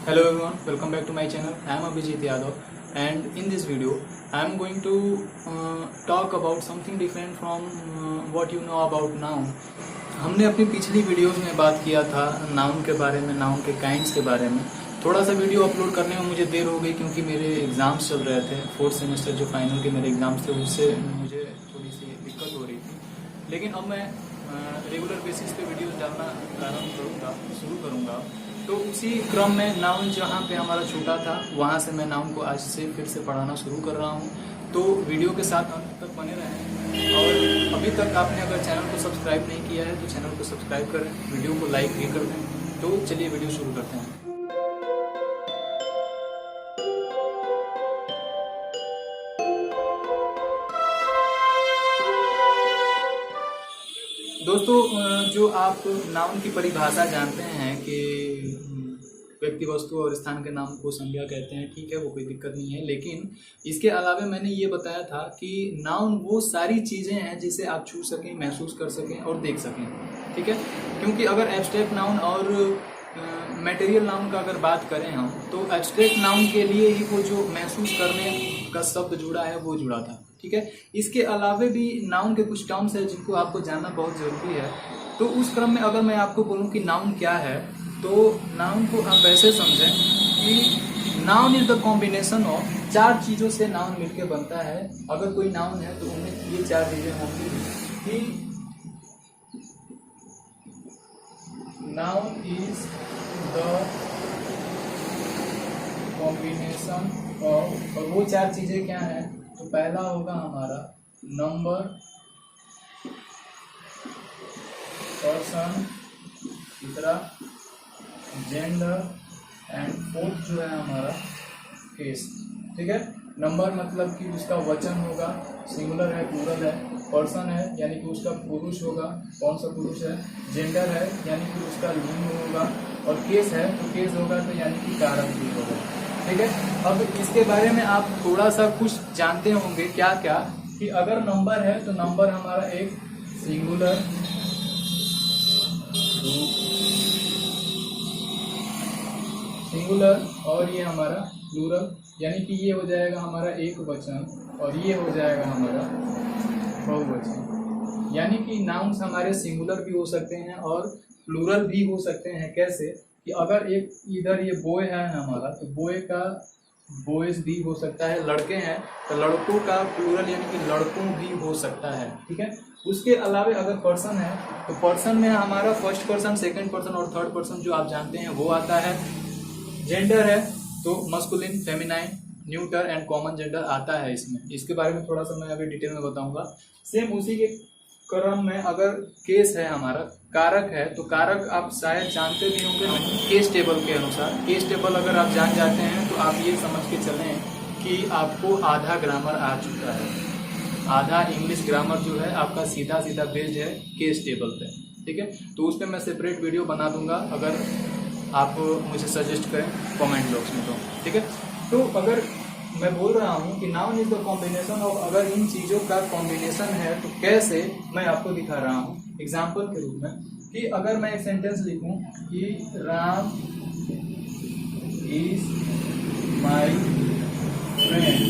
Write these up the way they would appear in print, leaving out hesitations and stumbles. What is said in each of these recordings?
Hello everyone, welcome back to my channel. I am Abhijit Yadav and in this video I am going to talk about something different from what you know about noun. हमने अपनी पिछली videos में बात किया था noun के बारे में, नाउन के काइंड्स के बारे में। थोड़ा सा वीडियो अपलोड करने में मुझे देर हो गई क्योंकि मेरे एग्ज़ाम्स चल रहे थे। 4th सेमेस्टर जो फाइनल के मेरे एग्ज़ाम्स थे उससे मुझे थोड़ी सी दिक्कत हो रही थी, लेकिन अब मैं रेगुलर बेसिस पे वीडियोस डालना शुरू करूँगा। तो उसी क्रम में नाउन जहाँ पे हमारा छूटा था वहाँ से मैं नाउन को आज से फिर से पढ़ाना शुरू कर रहा हूँ। तो वीडियो के साथ अंत तक बने रहें और अभी तक आपने अगर चैनल को सब्सक्राइब नहीं किया है तो चैनल को सब्सक्राइब करें, वीडियो को लाइक भी कर दें। तो चलिए वीडियो शुरू करते हैं। दोस्तों, जो आप नाउन की परिभाषा जानते हैं कि व्यक्ति, वस्तु और स्थान के नाम को संज्ञा कहते हैं, ठीक है, वो कोई दिक्कत नहीं है। लेकिन इसके अलावा मैंने ये बताया था कि नाउन वो सारी चीज़ें हैं जिसे आप छू सकें, महसूस कर सकें और देख सकें, ठीक है। क्योंकि अगर एब्स्ट्रैक्ट नाउन और मटेरियल नाउन का अगर बात करें हम, तो एब्स्ट्रैक्ट नाउन के लिए ही वो जो महसूस करने का शब्द जुड़ा है वो जुड़ा था, ठीक है। इसके अलावा भी नाउन के कुछ टर्म्स है जिनको आपको जानना बहुत ज़रूरी है। तो उस क्रम में अगर मैं आपको बोलूँ कि नाउन क्या है, तो नाउन को आप ऐसे समझें कि noun is the combination of 4 चीज़ों से नाउन मिलकर बनता है। अगर कोई नाउन है तो उनमें ये 4 चीज़ें होंगी कि noun is the combination of, और वो 4 चीज़ें क्या हैं? तो पहला होगा हमारा नंबर, पर्सन, तीसरा जेंडर एंड फोर्थ जो है हमारा केस, ठीक है। नंबर मतलब कि उसका वचन होगा, सिंगुलर है, प्लूरल है। पर्सन है यानी कि उसका पुरुष होगा, कौन सा पुरुष है। जेंडर है यानी कि उसका लिंग होगा, और केस है तो केस होगा तो यानी कि कारक भी होगा, ठीक है। अब इसके बारे में आप थोड़ा सा कुछ जानते होंगे, क्या क्या, कि अगर नंबर है तो नंबर हमारा एक सिंगुलर, और ये हमारा प्लूरल, यानी कि ये हो जाएगा हमारा एक वचन और ये हो जाएगा हमारा बहुवचन। यानी कि नाउन्स हमारे सिंगुलर भी हो सकते हैं और प्लूरल भी हो सकते हैं। कैसे कि अगर एक इधर ये बॉय है हमारा, तो बॉय का बॉयज भी हो सकता है। लड़के हैं तो लड़कों का प्लूरल यानी कि लड़कों भी हो सकता है, ठीक है। उसके अलावा अगर पर्सन है तो पर्सन में हमारा फर्स्ट पर्सन, सेकंड पर्सन और थर्ड पर्सन जो आप जानते हैं वो आता है। जेंडर है तो masculine, feminine, neuter and common gender आता है इसमें। इसके बारे में थोड़ा सा मैं अभी डिटेल में बताऊंगा। सेम उसी के क्रम में अगर केस है हमारा, कारक है, तो कारक आप शायद जानते भी होंगे केस टेबल के अनुसार। केस टेबल अगर आप जान जाते हैं तो आप ये समझ के चलें कि आपको आधा ग्रामर आ चुका है। आधा इंग्लिश ग्रामर जो है आपका सीधा सीधा बेस्ड है केस टेबल पे, ठीक है। तो उस पर मैं सेपरेट वीडियो बना दूंगा अगर आप मुझे सजेस्ट करें कमेंट बॉक्स में, तो ठीक है। तो अगर मैं बोल रहा हूँ कि noun is the combination of, अगर इन चीज़ों का कॉम्बिनेशन है तो कैसे, मैं आपको दिखा रहा हूँ एग्जाम्पल के रूप में। कि अगर मैं एक सेंटेंस लिखूँ कि राम इज माई फ्रेंड,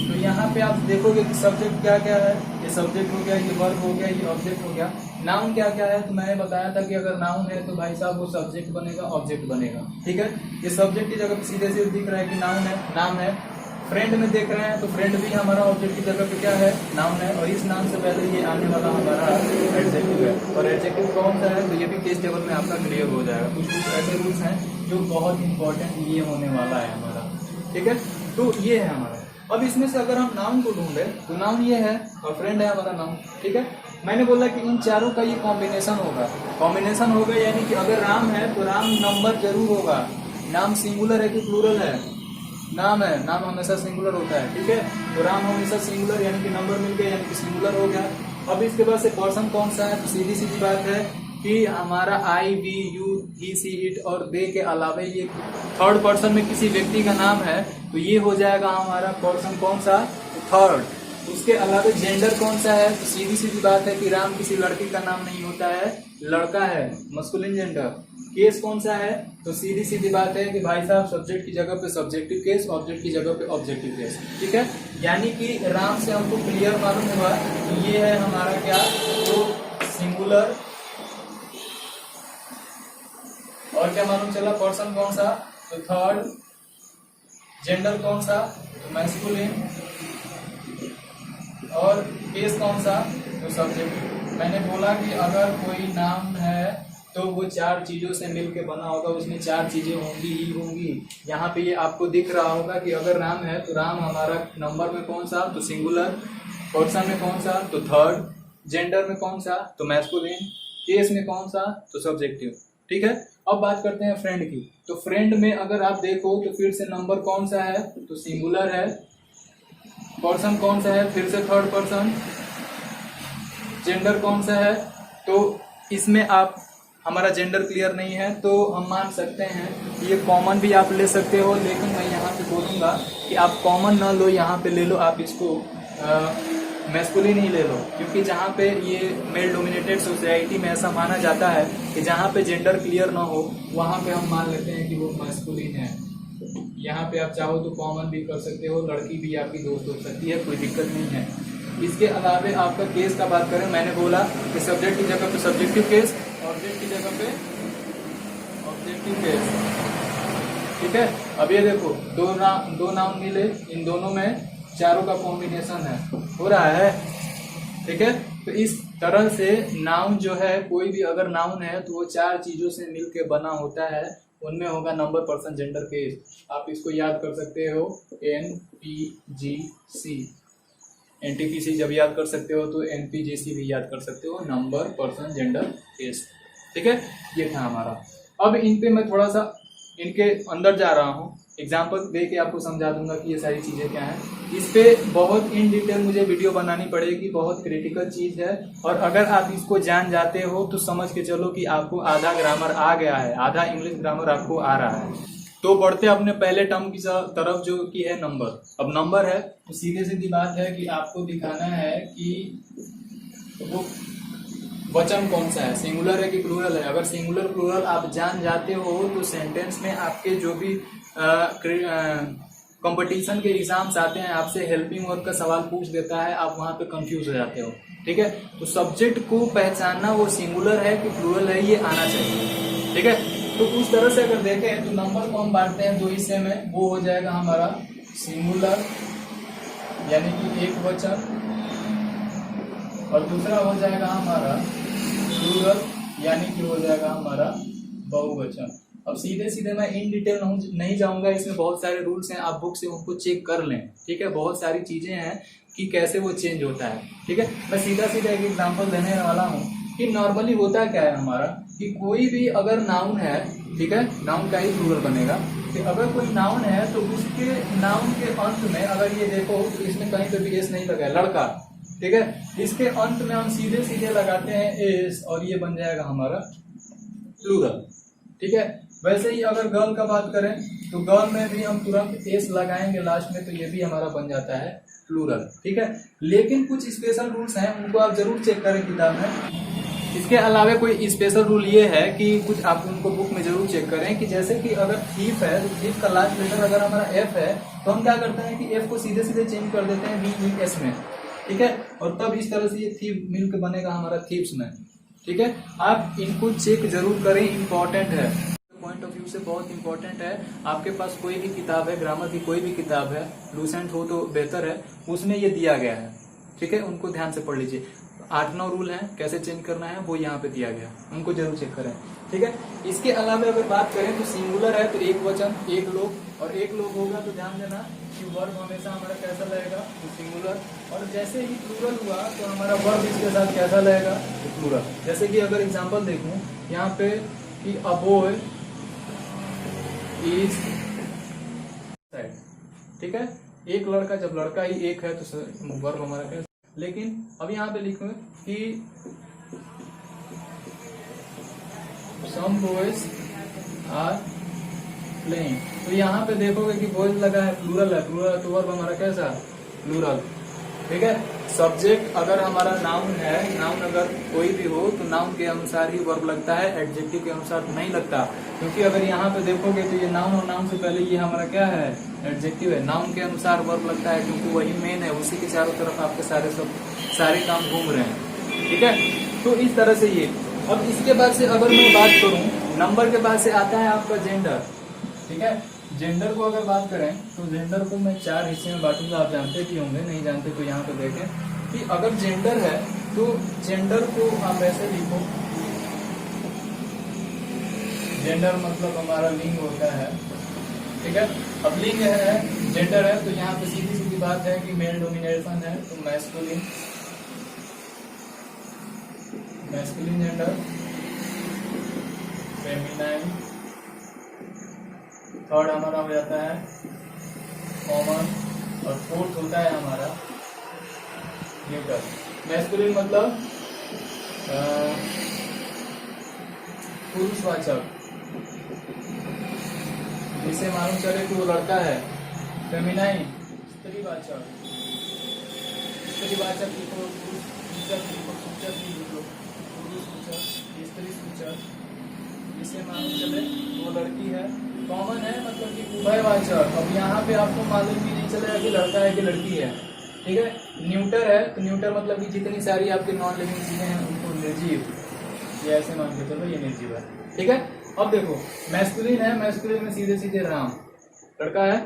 तो यहाँ पे आप देखोगे कि सब्जेक्ट क्या क्या है। ये सब्जेक्ट हो गया, ये वर्ब हो गया, ये ऑब्जेक्ट हो गया। नाउन क्या क्या है? तो मैंने बताया था कि अगर नाउन है तो भाई साहब वो सब्जेक्ट बनेगा, ऑब्जेक्ट बनेगा, ठीक है। ये सब्जेक्ट की जगह सीधे सीधे दिख रहा है कि नाउन है, नाम है। फ्रेंड में देख रहे हैं तो फ्रेंड भी हमारा ऑब्जेक्ट की जगह पे क्या है? नाउन है। और इस नाम से पहले ये आने वाला हमारा एडजेक्टिव है, और एडजेक्टिव कौन सा है? तो ये भी केस टेबल में आपका क्लियर हो जाएगा। कुछ कुछ ऐसे रूल्स हैं जो बहुत इंपॉर्टेंट ये होने वाला है हमारा, ठीक है। तो ये है हमारा। अब इसमें से अगर हम नाउन को ढूंढे तो नाउन ये है और फ्रेंड है हमारा नाउन, ठीक है। मैंने बोला कि इन चारों का ये कॉम्बिनेशन होगा। कॉम्बिनेशन होगा यानी कि अगर राम है तो राम नंबर जरूर होगा। नाम सिंगुलर है कि प्लूरल है? नाम है, नाम हमेशा सिंगुलर होता है, ठीक है। तो राम हमेशा सिंगुलर यानी कि नंबर मिल गया यानी कि सिंगुलर हो गया। अब इसके बाद से पर्सन कौन सा है? तो सीधी सीधी बात है कि हमारा I, we, you, he, she, it और दे के अलावा ये थर्ड पर्सन में किसी व्यक्ति का नाम है तो ये हो जाएगा हमारा पर्सन कौन सा? तो थर्ड। उसके अलावा जेंडर कौन सा है? तो सीधी सीधी बात है कि राम किसी लड़की का नाम नहीं होता है, लड़का है, मस्कुलिन जेंडर। केस कौन सा है, तो सीधी सीधी बात है कि भाई साहब सब्जेक्ट की जगह पे सब्जेक्टिव केस, ऑब्जेक्ट की जगह पे ऑब्जेक्टिव केस। ठीक है, यानी कि राम से हमको क्लियर मालूम हुआ कि ये है हमारा क्या, तो सिंगुलर, और क्या मालूम चला, पर्सन कौन सा, तो थर्ड, जेंडर कौन सा, तो मैस्कुलिन, और केस कौन सा, तो सब्जेक्ट। मैंने बोला कि अगर कोई नाम है तो वो 4 चीजों से मिलके बना होगा, उसमें 4 चीजें होंगी ही होंगी। यहाँ पे ये आपको दिख रहा होगा कि अगर राम है तो राम हमारा नंबर में कौन सा, तो सिंगुलर, पर्सन में कौन सा, तो थर्ड, जेंडर में कौन सा, तो मैस्कुलिन, केस में कौन सा, तो सब्जेक्टिव। ठीक है, अब बात करते हैं फ्रेंड की। तो फ्रेंड में अगर आप देखो तो फिर से नंबर कौन सा है, तो सिंगुलर है, पर्सन कौन सा है, फिर से थर्ड पर्सन, जेंडर कौन सा है, तो इसमें आप, हमारा जेंडर क्लियर नहीं है तो हम मान सकते हैं ये कॉमन भी आप ले सकते हो, लेकिन मैं यहाँ पे बोलूँगा कि आप कॉमन ना लो, यहाँ पे ले लो आप इसको मैस्कुलिन ही ले लो, क्योंकि जहाँ पे ये मेल डोमिनेटेड सोसाइटी में ऐसा माना जाता है कि जहाँ पे जेंडर क्लियर ना हो वहाँ पे हम मान लेते हैं कि वो मैस्कुलिन है। यहाँ पे आप चाहो तो कॉमन भी कर सकते हो, लड़की भी आपकी दोस्त हो सकती है, कोई दिक्कत नहीं है। इसके अलावा आपका केस का बात करें, मैंने बोला कि सब्जेक्ट की जगह पे सब्जेक्टिव केस, ऑब्जेक्ट की जगह पे ऑब्जेक्टिव केस। ठीक है, अब ये देखो दो नाउन मिले, इन दोनों में चारों का कॉम्बिनेशन है, हो रहा है। ठीक है, तो इस तरह से नाउन जो है, कोई भी अगर नाउन है तो वो 4 चीजों से मिलके बना होता है, उनमें होगा नंबर, पर्सन, जेंडर, केस। आप इसको याद कर सकते हो, NPGC, NTPC जब याद कर सकते हो तो NPGC भी याद कर सकते हो, नंबर, पर्सन, जेंडर, केस। ठीक है, ये था हमारा। अब इन पे मैं थोड़ा सा इनके अंदर जा रहा हूँ, एग्जाम्पल दे के आपको समझा दूंगा कि ये सारी चीजें क्या हैं। इस पे बहुत इन डिटेल मुझे वीडियो बनानी पड़ेगी, बहुत क्रिटिकल चीज है, और अगर आप इसको जान जाते हो तो समझ के चलो कि आपको आधा ग्रामर आ गया है, आधा इंग्लिश ग्रामर आपको आ रहा है। तो बढ़ते अपने पहले टर्म की तरफ जो कि है नंबर। अब नंबर है तो सीधे सीधी बात है कि आपको दिखाना है कि वो वचन कौन सा है, सिंगुलर है कि प्लूरल है। अगर सिंगुलर प्लूरल आप जान जाते हो तो सेंटेंस में आपके जो भी कंपटीशन के एग्जाम्स आते हैं, आपसे हेल्पिंग वर्क का सवाल पूछ देता है, आप वहां पे कंफ्यूज हो जाते हो। ठीक है, तो सब्जेक्ट को पहचानना वो सिंगुलर है कि प्लूरल है ये आना चाहिए। ठीक है, तो उस तरह से अगर देखें तो नंबर को हम बांटते हैं 2 हिस्से में, वो हो जाएगा हमारा सिंगुलर यानी कि एक वचन, और दूसरा हो जाएगा हमारा प्लूरल यानी कि हो जाएगा हमारा बहुवचन। अब सीधे सीधे मैं इन डिटेल नहीं जाऊंगा, इसमें बहुत सारे रूल्स हैं, आप बुक से उनको चेक कर लें। ठीक है, बहुत सारी चीजें हैं कि कैसे वो चेंज होता है। ठीक है, मैं सीधा सीधा एक एग्जांपल देने वाला हूँ कि नॉर्मली होता क्या है हमारा, कि कोई भी अगर नाउन है, ठीक है, नाउन का ही प्लूरल बनेगा, कि अगर कोई नाउन है तो उसके नाउन के अंत में अगर ये देखो तो इसमें कहीं पे भी एस नहीं लगा है, लड़का। ठीक है, इसके अंत में हम सीधे सीधे लगाते हैं एस और ये बन जाएगा हमारा प्लूरल। ठीक है, वैसे ही अगर गर्ल का बात करें तो गर्ल में भी हम तुरंत एस लगाएंगे लास्ट में, तो ये भी हमारा बन जाता है प्लूरल। ठीक है, लेकिन कुछ स्पेशल रूल्स हैं, उनको आप जरूर चेक करें किताब में। इसके अलावा कोई स्पेशल रूल ये है कि कुछ आप उनको बुक में जरूर चेक करें, कि जैसे कि अगर थीफ है तो थीफ का लास्ट लेटर अगर हमारा एफ है तो हम क्या करते हैं कि एफ को सीधे सीधे चेंज कर देते हैं VES में। ठीक है, और तब इस तरह से ये थीफ मिलकर बनेगा हमारा थीव्स में। ठीक है, आप इनको चेक जरूर करें, इंपॉर्टेंट है, पॉइंट ऑफ व्यू से बहुत इंपॉर्टेंट है। आपके पास कोई भी किताब है, ग्रामर की कोई भी किताब है, लूसेंट हो तो बेहतर है, उसमें ये दिया गया है। ठीक है, उनको ध्यान से पढ़ लीजिए। 8-9 रूल हैं कैसे चेंज करना है, वो यहाँ पे दिया गया, उनको जरूर चेक करें। ठीक है, इसके अलावा अगर बात करें तो सिंगुलर है तो एक वचन, एक लोग, और एक लोग होगा तो ध्यान देना कि वर्ब हमेशा हमारा कैसा लगेगा, तो सिंगुलर, और जैसे ही प्लूरल हुआ तो हमारा वर्ब इसके साथ कैसा लगेगा, तो प्लूरल। जैसे कि अगर एग्जाम्पल देखूं यहाँ पे कि अ बॉय इज सैड। ठीक है, एक लड़का, जब लड़का ही एक है तो वर्ब हमारा कैसा। लेकिन अब यहाँ पे लिखूं कि some boys are playing, तो यहाँ पे देखोगे कि बॉयज लगा है, प्लूरल है, प्लूरल तो वर्ब हमारा कैसा, प्लूरल। ठीक है। सब्जेक्ट अगर हमारा नाउन है, नाउन अगर कोई भी हो तो नाउन के अनुसार ही वर्ब लगता है, एडजेक्टिव के अनुसार नहीं लगता। क्योंकि अगर यहाँ पे देखोगे तो ये नाउन और नाउन से पहले ये हमारा क्या है, एडजेक्टिव है। नाउन के अनुसार वर्ब लगता है क्योंकि वही मेन है, उसी के चारों तरफ आपके सारे काम घूम रहे हैं। ठीक है, तो इस तरह से ये। अब इसके बाद से अगर मैं बात करूं, नंबर के बाद से आता है आपका जेंडर। ठीक है, जेंडर को अगर बात करें तो जेंडर को मैं 4 हिस्से में बांटूंगा। आप जानते भी होंगे, नहीं जानते तो यहाँ पे देखें कि अगर जेंडर है तो जेंडर को आप ऐसे लिखो, जेंडर मतलब हमारा लिंग होता है। ठीक है, अब लिंग है, जेंडर है, तो यहाँ पे सीधी सीधी बात है कि मेल डोमिनेशन है तो masculine, masculine gender, feminine, third हमारा हो जाता है कॉमन, और फोर्थ होता है हमारा न्यूट्रल। मैस्कुलिन मतलब पुरुषवाचक, जिसे मालूम चले कि वो लड़का है। फेमिनाइन स्त्रीवाचक, स्त्रीवाचक लिखो, पुरुषसूचक लिखो, सूचक लिखो, पुरुषसूचक, स्त्रीसूचक, जिसे मालूम चले वो लड़की है। कॉमन है मतलब कि उभयवाचक, अब यहाँ पे आपको मालूम भी नहीं चलेगा कि लड़का है कि लड़की है। ठीक है, न्यूटर है तो न्यूटर मतलब कि जितनी सारी आपकी नॉन लिविंग चीजें हैं उनको निर्जीव, ये ऐसे मान के चलो ये निर्जीव है। ठीक है, अब देखो मैस्कुलिन है, मैस्कुलिन में सीधे सीधे राम, लड़का है।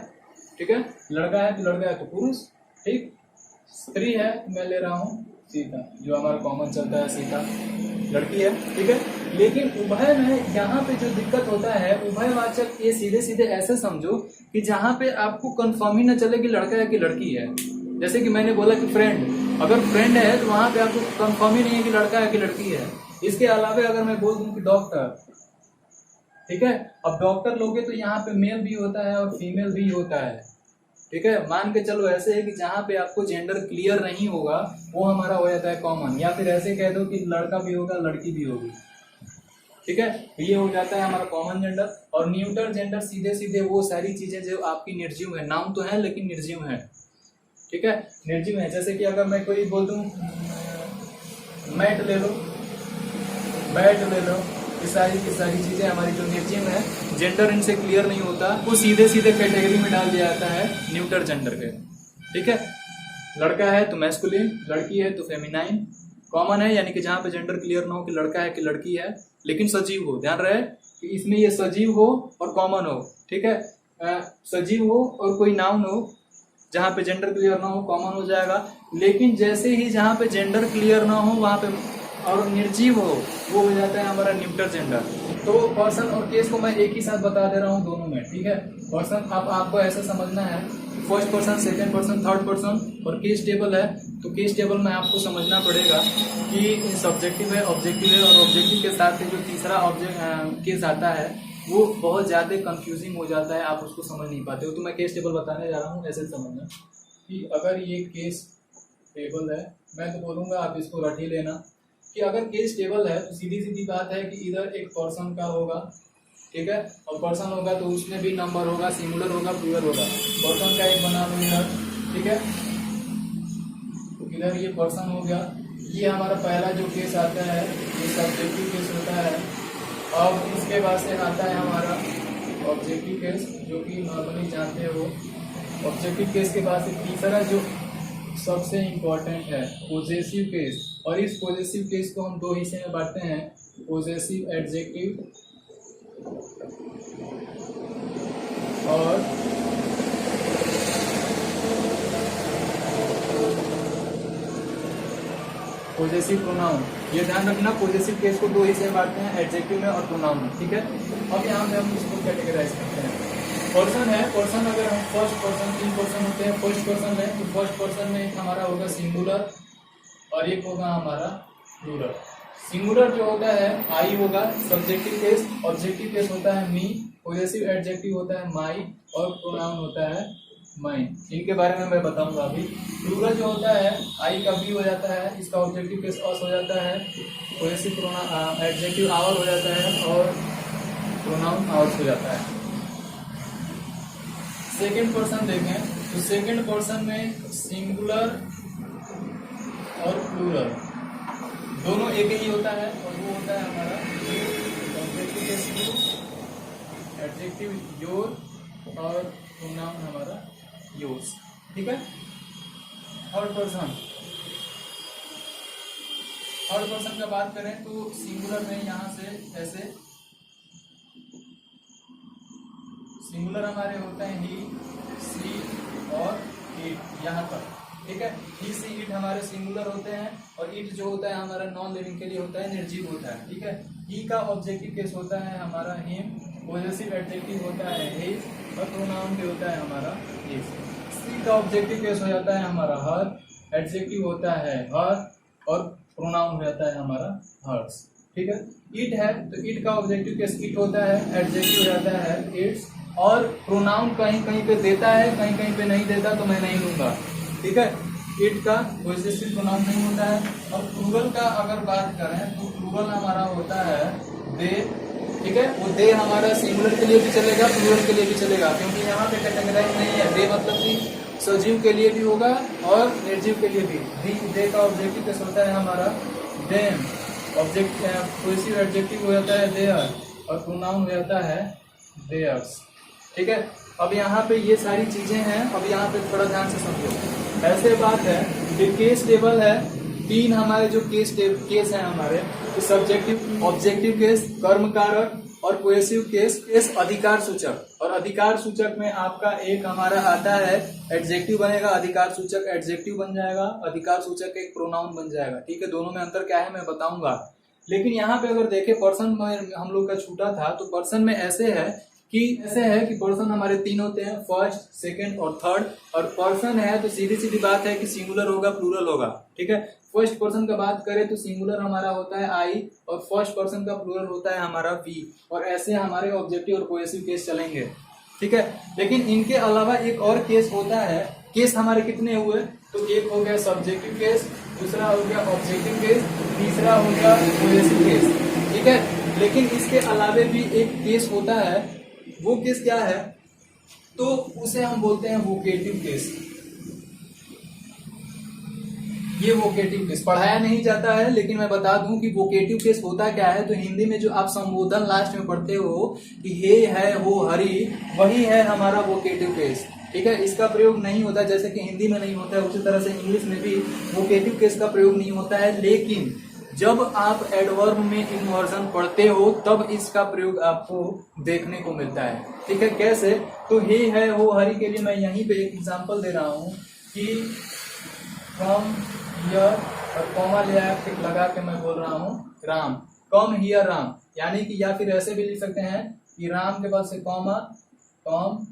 ठीक है, लड़का है तो लड़का है तो पुरुष। ठीक, स्त्री है तो मैं ले रहा हूँ सीता, जो हमारा कॉमन चलता है सीता, लड़की है। ठीक है, लेकिन उभय में यहाँ पे जो दिक्कत होता है, उभयवाचक ये सीधे सीधे ऐसे समझो कि जहाँ पे आपको कंफर्म ही न चले कि लड़का है कि लड़की है। जैसे कि मैंने बोला कि फ्रेंड, अगर फ्रेंड है तो वहां पे आपको कंफर्म ही नहीं है कि लड़का है कि लड़की है। इसके अलावा अगर मैं बोल दूं कि डॉक्टर, ठीक है, अब डॉक्टर लोगे तो यहाँ पे मेल भी होता है और फीमेल भी होता है। ठीक है, मान के चलो ऐसे है कि जहाँ पे आपको जेंडर क्लियर नहीं होगा वो हमारा हो जाता है कॉमन, या फिर ऐसे कह दो कि लड़का भी होगा लड़की भी होगी। ठीक है, ये हो जाता है हमारा कॉमन जेंडर। और न्यूट्रल जेंडर सीधे सीधे वो सारी चीजें जो आपकी निर्जीव है, नाम तो है लेकिन निर्जीव है। ठीक है, निर्जीव है, जैसे कि अगर मैं कोई बोल दूं मैट ले लो, बैट ले लो, ये सारी की सारी चीजें हमारी जो निर्जीव है, जेंडर इनसे क्लियर नहीं होता, वो सीधे सीधे कैटेगरी में डाल दिया जाता है न्यूट्रल जेंडर के। ठीक है, लड़का है तो मैस्कुलिन, लड़की है तो फेमिनाइन, कॉमन है यानी कि जहाँ पे जेंडर क्लियर ना हो कि लड़का है कि लड़की है, लेकिन सजीव हो। ध्यान रहे कि इसमें ये सजीव हो और कॉमन हो। ठीक है, सजीव हो और कोई नाउन हो, जहाँ पे जेंडर क्लियर ना हो कॉमन हो जाएगा। लेकिन जैसे ही जहाँ पे जेंडर क्लियर ना हो वहां पे और निर्जीव हो, वो हो जाता है हमारा न्यूट्रल जेंडर। तो पर्सन और केस को मैं एक ही साथ बता दे रहा हूँ दोनों में। ठीक है, पर्सन अब आपको ऐसा समझना है, first person, second person, third person, और केस टेबल है तो केस टेबल में आपको समझना पड़ेगा कि सब्जेक्टिव है, ऑब्जेक्टिव है, और ऑब्जेक्टिव के साथ जो तीसरा ऑब्जेक्ट केस आता है वो बहुत ज्यादा कंफ्यूजिंग हो जाता है, आप उसको समझ नहीं पाते हो। तो मैं केस टेबल बताने जा रहा हूँ, ऐसे समझना कि अगर ये केस टेबल है, मैं तो बोलूंगा आप इसको रट ही लेना कि अगर केस टेबल है तो सीधी सीधी बात है कि इधर एक पर्सन का होगा, ठीक है, और पर्सन होगा तो उसमें भी नंबर होगा, सिंगुलर होगा, प्लूरल होगा। पर्सन का एक बना लो इधर, ठीक है, तो इधर ये पर्सन हो गया। ये हमारा पहला जो केस आता है ये सब्जेक्टिव केस होता है। अब इसके बाद से आता है हमारा ऑब्जेक्टिव केस, जो कि नॉर्मली जानते हो। ऑब्जेक्टिव केस के बाद से तीसरा जो सबसे इम्पोर्टेंट है पोजेसिव केस, और इस पोजेसिव केस को हम दो हिस्से में बांटते हैं, पोजेसिव एडजेक्टिव और पोजेसिव प्रोनाउन। ये ध्यान रखना, पोजेसिव केस को दो हिस्से में बांटते हैं, एडजेक्टिव में और प्रोनाउन में। ठीक है, अब यहाँ पे हम इसको कैटेगराइज करते हैं। पर्सन है, पर्सन अगर हम फर्स्ट पर्सन, 3 पर्सन होते हैं, फर्स्ट पर्सन है तो फर्स्ट पर्सन में एक हमारा होगा सिंगुलर और एक होगा हमारा प्लूरल। सिंगुलर जो होता है आई होगा, सब्जेक्टिव केस, ऑब्जेक्टिव केस होता है मी, पोजेसिव एडजेक्टिव होता है माई, और प्रोनाउन होता है माइन। इनके बारे में मैं बताऊंगा अभी। प्लूरल जो होता है आई का बी हो जाता है, इसका ऑब्जेक्टिव केस अस हो जाता है, पोजेसिव प्रोनाउन एडजेक्टिव आवर हो जाता है, और प्रोनाउन आवर्स हो जाता है। सेकेंड पर्सन देखें तो सेकेंड पर्सन में सिंगुलर और प्लूरल दोनों एक ही होता है, और वो होता है हमारा objective case you, adjective your और प्रोनाउन हमारा योर्स। ठीक है। थर्ड पर्सन का बात करें तो सिंगुलर में यहां से ऐसे सिंगुलर हमारे होते हैं ही, सी और इट यहाँ पर। ठीक है। ही, सी, इट हमारे सिंगुलर होते हैं, और इट जो होता है हमारा नॉन लिविंग के लिए होता है, निर्जीव होता है। ठीक है। ही का ऑब्जेक्टिव केस होता है हमारा हिम, पॉजेसिव एडजेक्टिव होता है हिज, और प्रोनाउन भी होता है हमारा हिज। सी का ऑब्जेक्टिव केस हो जाता है हमारा हर, एडजेक्टिव होता है हर, और प्रोनाउन हो जाता है हमारा हर्स। ठीक है। इट है तो इट का ऑब्जेक्टिव केस इट होता है, एडजेक्टिव हो जाता है इट्स, और प्रोनाउन कहीं कहीं पे देता है, कहीं कहीं पे नहीं देता तो मैं नहीं लूंगा। ठीक है। इट का पॉजेसिव प्रोनाउन नहीं होता है। और प्लूरल का अगर बात करें तो प्लूरल हमारा होता है दे। ठीक है। वो दे हमारा सिंगुलर के लिए भी चलेगा, प्लूरल के लिए भी चलेगा, क्योंकि यहाँ पे कैटेगराइज नहीं है। दे मतलब कि सजीव के लिए भी होगा और निर्जीव के लिए भी। दे का ऑब्जेक्टिव केस होता है हमारा देम, पॉजेसिव एडजेक्टिव हो जाता है देयर, और प्रोनाउन हो जाता है देयर्स। ठीक है। अब यहाँ पे ये सारी चीजें हैं। अब यहाँ पे थोड़ा ध्यान से समझो। ऐसे बात है कि केस टेबल है, तीन हमारे जो केस है हमारे, सब्जेक्टिव, ऑब्जेक्टिव केस, कर्म कारक, और पॉजेसिव केस अधिकार सूचक। और अधिकार सूचक में आपका एक हमारा आता है एडजेक्टिव बनेगा, अधिकार सूचक एडजेक्टिव बन जाएगा, अधिकार सूचक एक प्रोनाउन बन जाएगा। ठीक है। दोनों में अंतर क्या है मैं बताऊंगा। लेकिन यहाँ पे अगर देखें पर्सन में हम लोग का छूटा था, तो पर्सन में ऐसे है कि पर्सन हमारे तीन होते हैं, फर्स्ट, सेकंड और थर्ड। और पर्सन है तो सीधी सीधी बात है कि सिंगुलर होगा, प्लूरल होगा। ठीक है। फर्स्ट पर्सन का बात करें तो सिंगुलर हमारा होता है आई, और फर्स्ट पर्सन का प्लूरल होता है हमारा वी, और ऐसे हमारे ऑब्जेक्टिव और पॉजेसिव केस चलेंगे। ठीक है। लेकिन इनके अलावा एक और केस होता है। केस हमारे कितने हुए, तो एक हो गया सब्जेक्टिव केस, दूसरा हो गया ऑब्जेक्टिव केस, तीसरा हो गया पॉजेसिव केस। ठीक है। लेकिन इसके अलावे भी एक केस होता है। वो केस क्या है, तो उसे हम बोलते हैं वोकेटिव केस। ये वोकेटिव केस पढ़ाया नहीं जाता है, लेकिन मैं बता दूं कि वोकेटिव केस होता क्या है। तो हिंदी में जो आप संबोधन लास्ट में पढ़ते हो कि हे, है, हो, हरि, वही है हमारा वोकेटिव केस। ठीक है। इसका प्रयोग नहीं होता, जैसे कि हिंदी में नहीं होता है उसी तरह से इंग्लिश में भी वोकेटिव केस का प्रयोग नहीं होता है। लेकिन जब आप एडवर्ब में इन्वर्जन पढ़ते हो तब इसका प्रयोग आपको देखने को मिलता है। ठीक है। कैसे, तो हे, है, हो, हरि के लिए मैं यहीं पे एक एग्जांपल दे रहा हूं कि कम हियर, और कॉमा लगा के मैं बोल रहा हूं राम, कम हियर राम, यानी कि या फिर ऐसे भी लिख सकते हैं कि राम के बाद से कॉमा, कम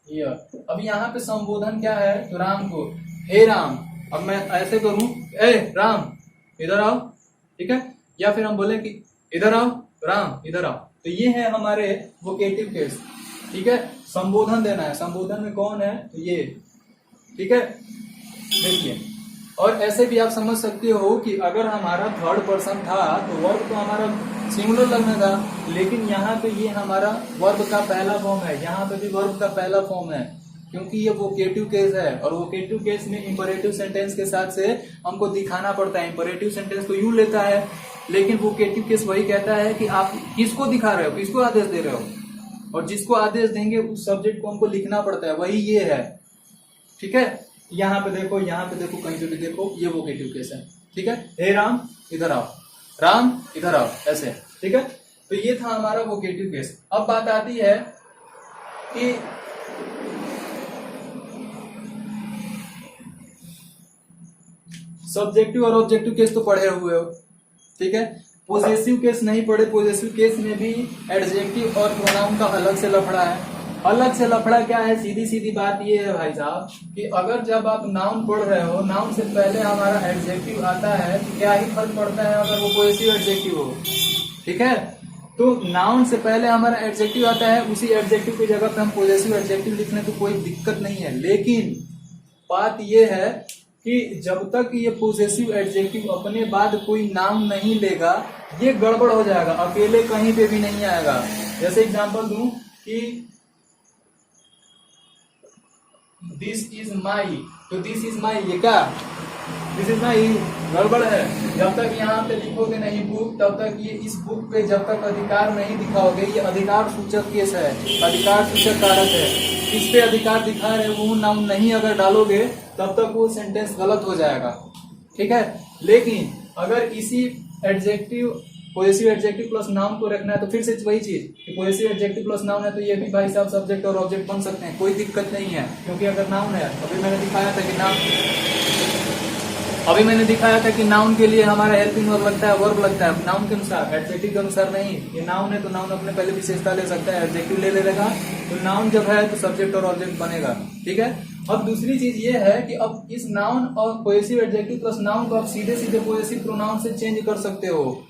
हियर। अब यहाँ पे संबोधन क्या है, तो राम को हे राम। अब मैं ऐसे करूं, ए राम इधर आओ। ठीक है। या फिर हम बोले कि इधर आओ राम, इधर आओ। तो ये है हमारे वोकेटिव केस। ठीक है। संबोधन देना है, संबोधन में कौन है, तो ये। ठीक है। देखिए, और ऐसे भी आप समझ सकते हो कि अगर हमारा थर्ड पर्सन था तो वर्ब तो हमारा सिंगुलर लगना था, लेकिन यहाँ पे ये हमारा वर्ब का पहला फॉर्म है, यहाँ पे भी वर्ब का पहला फॉर्म है, क्योंकि ये वोकेटिव केस है। और वोकेटिव केस में इंपरेटिव सेंटेंस के साथ से हमको दिखाना पड़ता है। इंपरेटिव सेंटेंस तो यू लेता है, लेकिन वोकेटिव केस वही कहता है कि आप किसको दिखा रहे हो, किसको आदेश दे रहे हो, और जिसको आदेश देंगे उस सब्जेक्ट को हमको लिखना पड़ता है, वही ये है। ठीक है। यहाँ पे देखो, कहीं पे भी देखो, ये वोकेटिव केस है। ठीक है। हे राम इधर आओ, राम इधर आओ, ऐसे। ठीक है। तो ये था हमारा वोकेटिव केस। अब बात आती है कि सब्जेक्टिव और ऑब्जेक्टिव केस तो पढ़े हुए हो। ठीक है। पॉजेसिव केस नहीं पढ़े। पॉजेसिव केस में भी एडजेक्टिव और प्रोनाउन का अलग से लफड़ा है। अलग से लफड़ा क्या है, सीधी सीधी बात ये है भाई साहब कि अगर जब आप नाउन पढ़ रहे हो, नाउन से पहले हमारा एडजेक्टिव आता है, तो क्या ही फर्क पड़ता है अगर वो पॉजेसिव एडजेक्टिव हो। ठीक है। तो नाउन से पहले हमारा एडजेक्टिव आता है, उसी एडजेक्टिव की जगह पे हम पॉजेसिव एडजेक्टिव लिखने तो कोई दिक्कत नहीं है। लेकिन बात ये है कि जब तक ये पॉजेसिव एडजेक्टिव अपने बाद कोई नाउन नहीं लेगा, ये गड़बड़ हो जाएगा, अकेले कहीं पे भी नहीं आएगा। जैसे एग्जांपल दूं कि दिस इज माई, तो दिस इज माई, ये क्या, दिस इज माई गड़बड़ है। जब तक यहाँ पे लिखोगे नहीं बुक, तब तक ये इस बुक पे जब तक अधिकार नहीं दिखाओगे, ये अधिकार सूचक केस है, अधिकार सूचक कारक है, इस पे अधिकार दिखा रहे वो नाउन नहीं अगर डालोगे तब तक वो सेंटेंस गलत हो जाएगा, ठीक है। लेकिन अगर इसी adjective possessive adjective plus noun को रखना है तो फिर से वही चीज कि पोजेसिव एडजेक्टिव प्लस नाउन है तो ये भी भाई साहब सब्जेक्ट और ऑब्जेक्ट बन सकते हैं, कोई दिक्कत नहीं है। क्योंकि अगर नाउन है, अभी मैंने दिखाया था कि नाउन के लिए हमारा हेल्पिंग वर्ब लगता है, वर्ब लगता है नाउन के अनुसार, एडजेक्टिव के अनुसार नहीं। ये नाउन है तो नाउन अपने पहले विशेषता ले सकता है, एडजेक्टिव ले लेगा तो नाउन जब है तो सब्जेक्ट और ऑब्जेक्ट बनेगा, ठीक है। अब दूसरी चीज ये है कि अब इस नाउन और पोजेसिव एडजेक्टिव प्लस नाउन को आप सीधे सीधे पोजेसिव प्रोनाउन से चेंज कर सकते हो।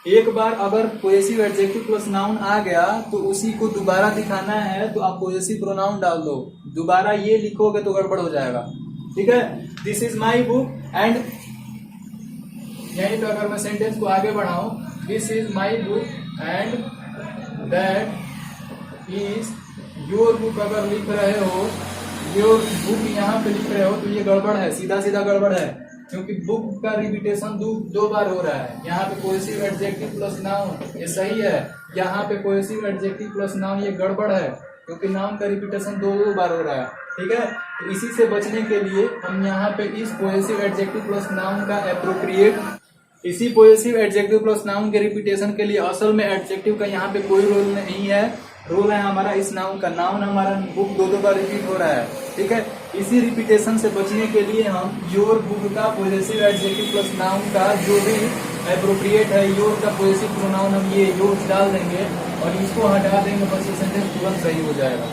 एक बार अगर पोजेसिव एडजेक्टिव प्लस नाउन आ गया तो उसी को दोबारा दिखाना है तो आप पोजेसिव प्रोनाउन डाल दो, दोबारा ये लिखोगे तो गड़बड़ हो जाएगा, ठीक है। This is my book and यहीं पे अगर मैं सेंटेंस को आगे बढ़ाऊं, this is my book and that is your book अगर लिख रहे हो, योर बुक यहाँ पे लिख रहे हो तो ये गड़बड़ है, सीधा सीधा गड़बड़ है। क्योंकि बुक का रिपीटेशन दो बार हो रहा है। यहाँ पे पोजेसिव एडजेक्टिव प्लस नाउन ये सही है, यहाँ पे पोजेसिव एडजेक्टिव प्लस नाउन ये गड़बड़ है क्योंकि नाउन का रिपीटेशन दो बार हो रहा है, ठीक है। तो इसी से बचने के लिए हम यहाँ पे इस पोजेसिव एडजेक्टिव प्लस नाउन का एप्रोप्रिएट, इसी पोजेसिव एडजेक्टिव प्लस नाउन के रिपीटेशन के लिए असल में एडजेक्टिव का यहाँ पे कोई रोल नहीं है, रोल है हमारा इस नाउन का। नाउन हमारा बुक दो बार रिपीट हो रहा है, ठीक है। इसी रिपीटेशन से बचने के लिए हम योर बुक का पोजेसिव एडजेक्टिव प्लस नाउन का जो भी एप्रोप्रिएट है, योर का पोजेसिव प्रोनाउन हम ये योर डाल देंगे और इसको हटा देंगे, बस ये सेंटेंस तुरंत सही हो जाएगा,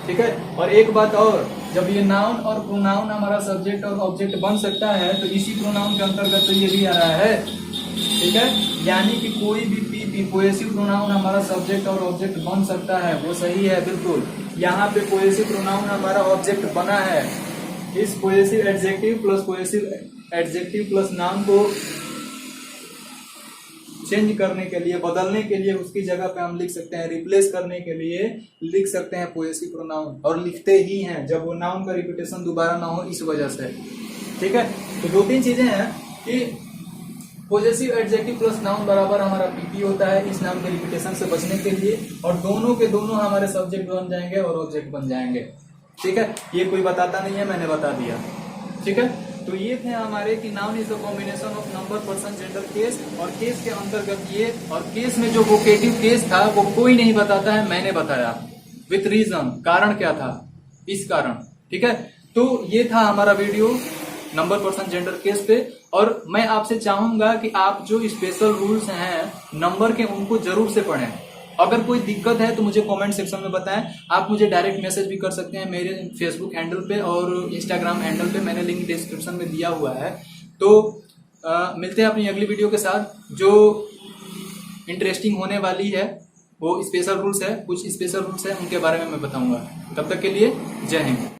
ठीक है। और एक बात और, जब ये नाउन और प्रोनाउन हमारा सब्जेक्ट और ऑब्जेक्ट बन सकता है तो इसी प्रोनाउन के अंतर्गत तो ये भी आ रहा है, ठीक है। यानी कि कोई भी पीपी पोजेसिव प्रोनाउन हमारा सब्जेक्ट और ऑब्जेक्ट बन सकता है, वो सही है बिल्कुल। यहाँ पे पोजेसिव प्रोनाउन हमारा ऑब्जेक्ट बना है, इस पोजेसिव एडजेक्टिव प्लस नाउन को चेंज करने के लिए, बदलने के लिए उसकी जगह पे हम लिख सकते हैं, रिप्लेस करने के लिए लिख सकते हैं पोजेसिव प्रोनाउन, और लिखते ही हैं जब वो नाउन का रिपीटेशन दोबारा ना हो, इस वजह से, ठीक है। तो दो तीन चीजें हैं कि पोजेसिव एडजेक्टिव प्लस नाउन बराबर हमारा पीपी होता है इस नाम के रिपीटेशन से बचने के लिए, और दोनों के दोनों हमारे सब्जेक्ट बन जाएंगे और ऑब्जेक्ट बन जाएंगे, ठीक है। ये कोई बताता नहीं है, मैंने बता दिया, ठीक है। तो ये थे हमारे कि noun is the combination of number, person, gender, case, और केस के अंतर्गत ये, और केस में जो वोकेटिव केस था वो कोई नहीं बताता है, मैंने बताया विथ रीजन, कारण क्या था, इस कारण, ठीक है। तो ये था हमारा video number, person, gender, case पे, और मैं आपसे चाहूंगा कि आप जो स्पेशल रूल्स हैं नंबर के उनको जरूर से पढ़ें। अगर कोई दिक्कत है तो मुझे कमेंट सेक्शन में बताएं, आप मुझे डायरेक्ट मैसेज भी कर सकते हैं मेरे फेसबुक हैंडल पे और इंस्टाग्राम हैंडल पे, मैंने लिंक डिस्क्रिप्शन में दिया हुआ है। तो मिलते हैं अपनी अगली वीडियो के साथ जो इंटरेस्टिंग होने वाली है, वो स्पेशल रूल्स है, कुछ स्पेशल रूल्स है उनके बारे में मैं बताऊंगा। तब तक के लिए जय हिंद।